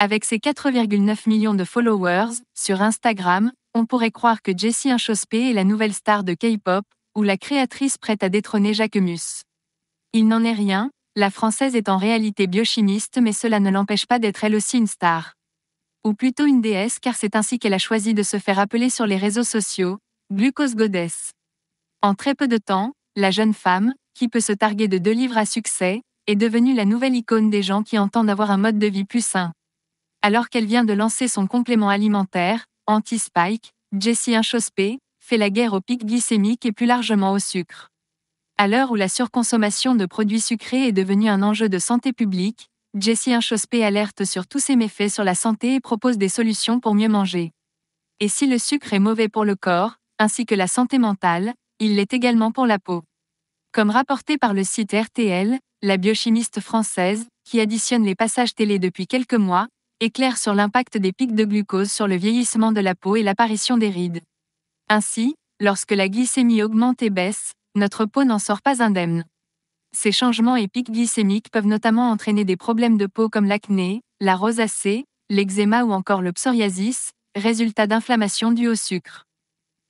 Avec ses 4,9 millions de followers sur Instagram, on pourrait croire que Jessie Inchospé est la nouvelle star de K-pop, ou la créatrice prête à détrôner Jacquemus. Il n'en est rien, la Française est en réalité biochimiste, mais cela ne l'empêche pas d'être elle aussi une star. Ou plutôt une déesse, car c'est ainsi qu'elle a choisi de se faire appeler sur les réseaux sociaux, Glucose Goddess. En très peu de temps, la jeune femme, qui peut se targuer de 2 livres à succès, est devenue la nouvelle icône des gens qui entendent avoir un mode de vie plus sain. Alors qu'elle vient de lancer son complément alimentaire, Anti-Spike, Jessie Inchospé fait la guerre au pic glycémique et plus largement au sucre. À l'heure où la surconsommation de produits sucrés est devenue un enjeu de santé publique, Jessie Inchospé alerte sur tous ses méfaits sur la santé et propose des solutions pour mieux manger. Et si le sucre est mauvais pour le corps, ainsi que la santé mentale, il l'est également pour la peau. Comme rapporté par le site RTL, la biochimiste française, qui additionne les passages télé depuis quelques mois, éclaire sur l'impact des pics de glucose sur le vieillissement de la peau et l'apparition des rides. Ainsi, lorsque la glycémie augmente et baisse, notre peau n'en sort pas indemne. Ces changements et pics glycémiques peuvent notamment entraîner des problèmes de peau comme l'acné, la rosacée, l'eczéma ou encore le psoriasis, résultat d'inflammation due au sucre.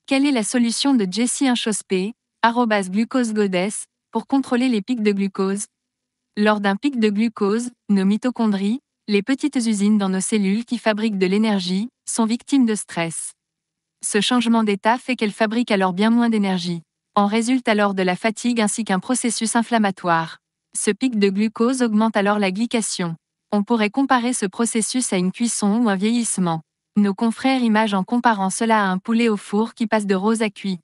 Quelle est la solution de Jessie Inchospé, @glucosegoddess, pour contrôler les pics de glucose? Lors d'un pic de glucose, nos mitochondries, les petites usines dans nos cellules qui fabriquent de l'énergie, sont victimes de stress. Ce changement d'état fait qu'elles fabriquent alors bien moins d'énergie. En résulte alors de la fatigue ainsi qu'un processus inflammatoire. Ce pic de glucose augmente alors la glycation. On pourrait comparer ce processus à une cuisson ou un vieillissement. Nos confrères imagent en comparant cela à un poulet au four qui passe de rose à cuit.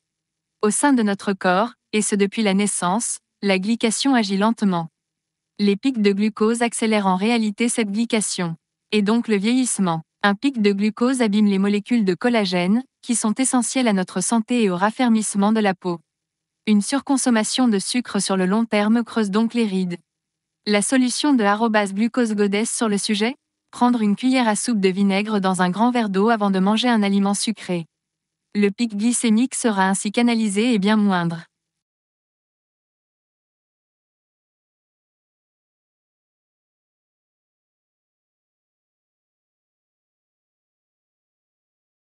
Au sein de notre corps, et ce depuis la naissance, la glycation agit lentement. Les pics de glucose accélèrent en réalité cette glycation. Et donc le vieillissement. Un pic de glucose abîme les molécules de collagène, qui sont essentielles à notre santé et au raffermissement de la peau. Une surconsommation de sucre sur le long terme creuse donc les rides. La solution de @glucosegoddess sur le sujet? Prendre une cuillère à soupe de vinaigre dans un grand verre d'eau avant de manger un aliment sucré. Le pic glycémique sera ainsi canalisé et bien moindre.